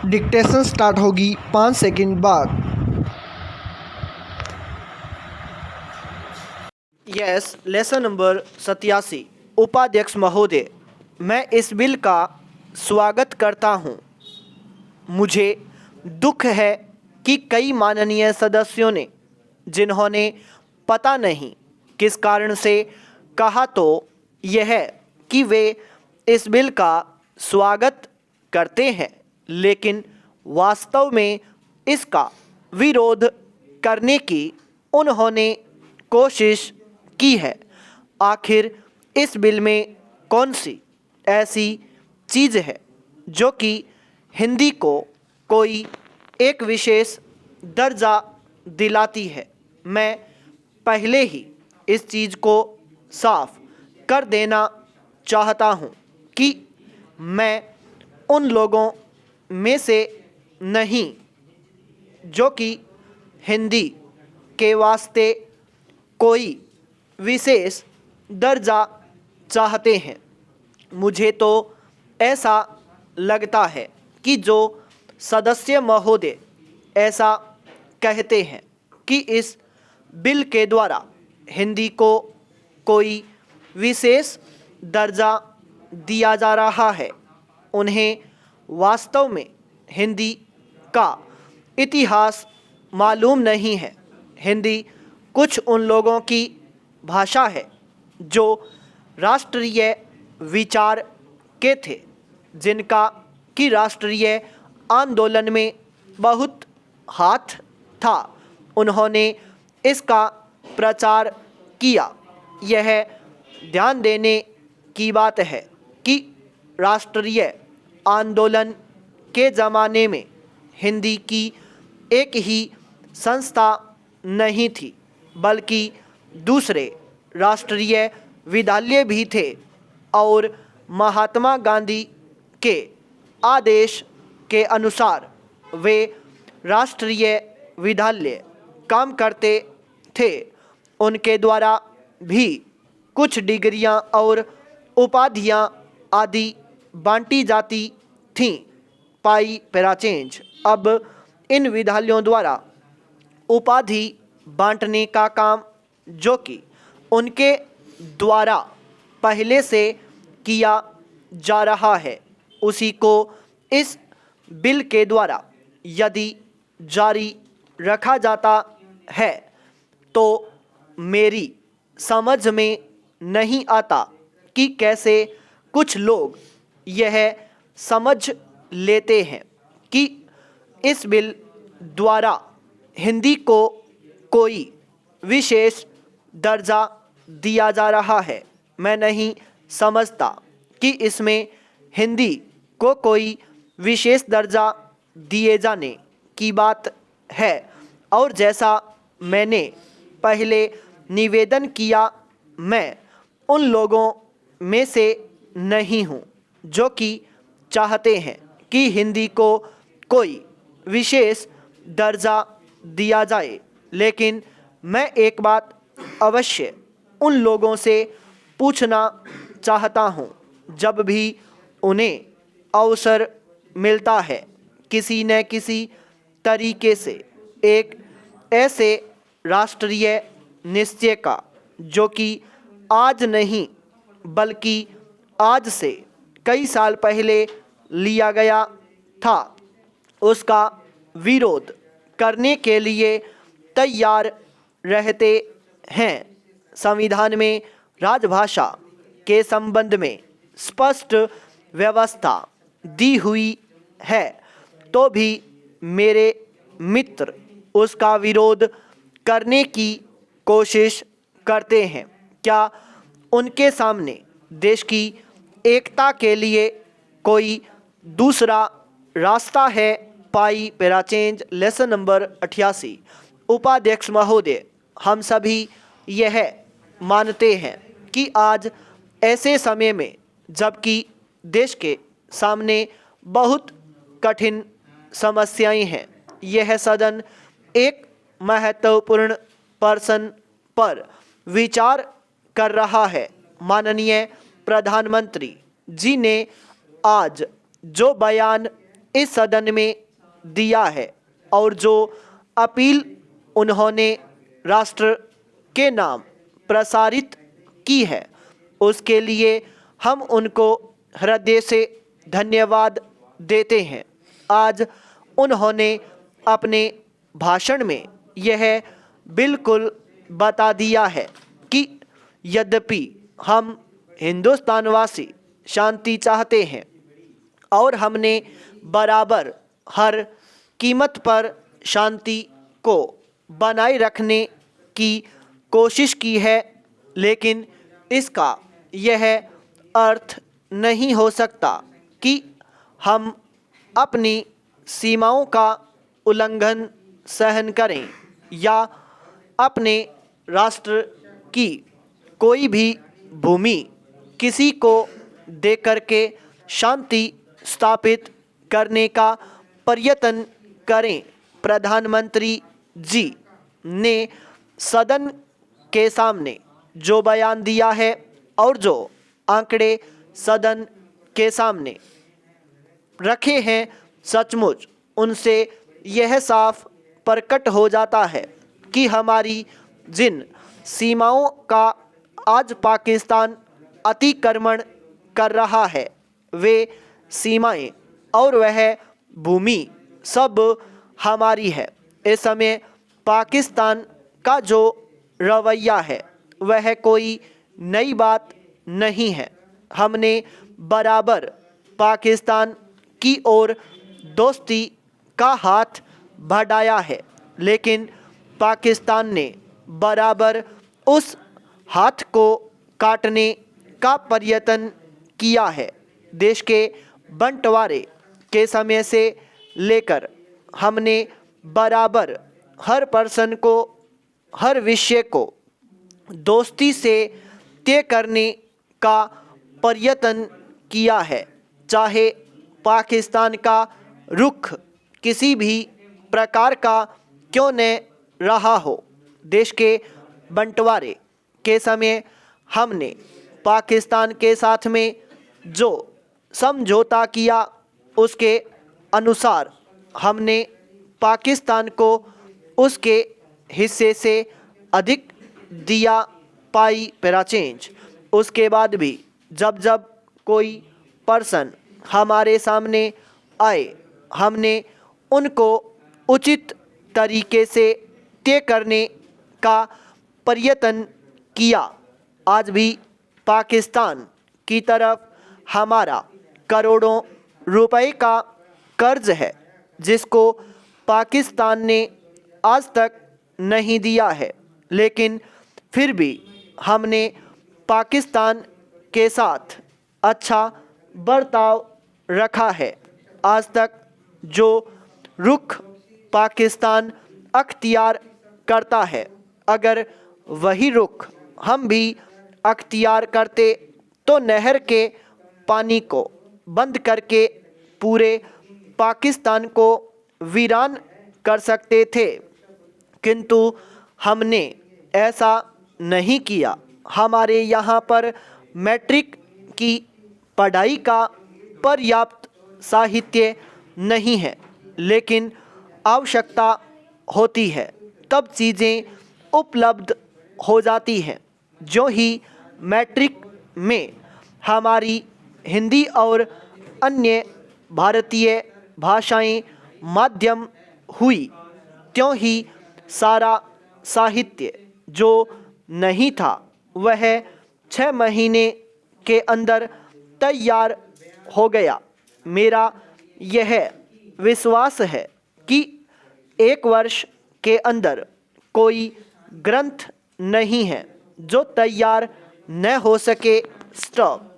Dictation start होगी 5 second बाद। Yes, lesson number 87। उपाध्यक्ष महोदय, मैं इस बिल का स्वागत करता हूं। मुझे दुख है कि कई माननीय सदस्यों ने, जिन्होंने पता नहीं किस कारण से कहा तो यह कि वे इस बिल का स्वागत करते हैं, लेकिन वास्तव में इसका विरोध करने की उन्होंने कोशिश की है। आखिर इस बिल में कौन सी ऐसी चीज़ है जो कि हिंदी को कोई एक विशेष दर्जा दिलाती है? मैं पहले ही इस चीज़ को साफ कर देना चाहता हूँ कि मैं उन लोगों में से नहीं जो कि हिंदी के वास्ते कोई विशेष दर्जा चाहते हैं। मुझे तो ऐसा लगता है कि जो सदस्य महोदय ऐसा कहते हैं कि इस बिल के द्वारा हिंदी को कोई विशेष दर्जा दिया जा रहा है, उन्हें वास्तव में हिंदी का इतिहास मालूम नहीं है। हिंदी कुछ उन लोगों की भाषा है जो राष्ट्रीय विचार के थे, जिनका कि राष्ट्रीय आंदोलन में बहुत हाथ था। उन्होंने इसका प्रचार किया। यह ध्यान देने की बात है कि राष्ट्रीय आंदोलन के ज़माने में हिंदी की एक ही संस्था नहीं थी, बल्कि दूसरे राष्ट्रीय विद्यालय भी थे और महात्मा गांधी के आदेश के अनुसार वे राष्ट्रीय विद्यालय काम करते थे। उनके द्वारा भी कुछ डिग्रियां और उपाधियां आदि बांटी जाती थीं। पाई पैराचेंज। अब इन विद्यालयों द्वारा उपाधि बांटने का काम, जो कि उनके द्वारा पहले से किया जा रहा है, उसी को इस बिल के द्वारा यदि जारी रखा जाता है तो मेरी समझ में नहीं आता कि कैसे कुछ लोग यह समझ लेते हैं कि इस बिल द्वारा हिंदी को कोई विशेष दर्जा दिया जा रहा है। मैं नहीं समझता कि इसमें हिंदी को कोई विशेष दर्जा दिए जाने की बात है। और जैसा मैंने पहले निवेदन किया, मैं उन लोगों में से नहीं हूँ जो कि चाहते हैं कि हिंदी को कोई विशेष दर्जा दिया जाए, लेकिन मैं एक बात अवश्य उन लोगों से पूछना चाहता हूँ। जब भी उन्हें अवसर मिलता है, किसी न किसी तरीके से एक ऐसे राष्ट्रीय निश्चय का, जो कि आज नहीं बल्कि आज से कई साल पहले लिया गया था, उसका विरोध करने के लिए तैयार रहते हैं। संविधान में राजभाषा के संबंध में स्पष्ट व्यवस्था दी हुई है, तो भी मेरे मित्र उसका विरोध करने की कोशिश करते हैं। क्या उनके सामने देश की एकता के लिए कोई दूसरा रास्ता है? पाई पैराचेंज। Lesson number 88। उपाध्यक्ष महोदय, हम सभी यह मानते हैं कि आज ऐसे समय में, जबकि देश के सामने बहुत कठिन समस्याएं हैं, यह सदन एक महत्वपूर्ण प्रश्न पर विचार कर रहा है। माननीय प्रधानमंत्री जी ने आज जो बयान इस सदन में दिया है और जो अपील उन्होंने राष्ट्र के नाम प्रसारित की है उसके लिए हम उनको हृदय से धन्यवाद देते हैं। आज उन्होंने अपने भाषण में यह बिल्कुल बता दिया है कि यद्यपि हम हिंदुस्तानवासी शांति चाहते हैं और हमने बराबर हर कीमत पर शांति को बनाए रखने की कोशिश की है, लेकिन इसका यह अर्थ नहीं हो सकता कि हम अपनी सीमाओं का उल्लंघन सहन करें या अपने राष्ट्र की कोई भी भूमि किसी को देकर के शांति स्थापित करने का प्रयत्न करें। प्रधानमंत्री जी ने सदन के सामने जो बयान दिया है और जो आंकड़े सदन के सामने रखे हैं, सचमुच उनसे यह साफ प्रकट हो जाता है कि हमारी जिन सीमाओं का आज पाकिस्तान अतिक्रमण कर रहा है वे सीमाएं और वह भूमि सब हमारी है। इस समय पाकिस्तान का जो रवैया है वह कोई नई बात नहीं है। हमने बराबर पाकिस्तान की ओर दोस्ती का हाथ बढ़ाया है, लेकिन पाकिस्तान ने बराबर उस हाथ को काटने का प्रयत्न किया है। देश के बंटवारे के समय से लेकर हमने बराबर हर पर्सन को, हर विषय को दोस्ती से तय करने का प्रयत्न किया है, चाहे पाकिस्तान का रुख किसी भी प्रकार का क्यों न रहा हो। देश के बंटवारे के समय हमने पाकिस्तान के साथ में जो समझौता किया उसके अनुसार हमने पाकिस्तान को उसके हिस्से से अधिक दिया पाई पैरा चेंज। उसके बाद भी जब जब कोई पर्सन हमारे सामने आए हमने उनको उचित तरीके से तय करने का प्रयत्न किया। आज भी पाकिस्तान की तरफ हमारा करोड़ों रुपए का कर्ज है जिसको पाकिस्तान ने आज तक नहीं दिया है, लेकिन फिर भी हमने पाकिस्तान के साथ अच्छा बर्ताव रखा है। आज तक जो रुख पाकिस्तान अख्तियार करता है, अगर वही रुख हम भी अख्तियार करते तो नहर के पानी को बंद करके पूरे पाकिस्तान को वीरान कर सकते थे, किंतु हमने ऐसा नहीं किया। हमारे यहाँ पर मैट्रिक की पढ़ाई का पर्याप्त साहित्य नहीं है, लेकिन आवश्यकता होती है तब चीज़ें उपलब्ध हो जाती हैं। जो ही मैट्रिक में हमारी हिंदी और अन्य भारतीय भाषाएं माध्यम हुई, त्यों ही सारा साहित्य जो नहीं था वह 6 महीने के अंदर तैयार हो गया। मेरा यह विश्वास है कि 1 वर्ष के अंदर कोई ग्रंथ नहीं है जो तैयार न हो सके। स्टॉप।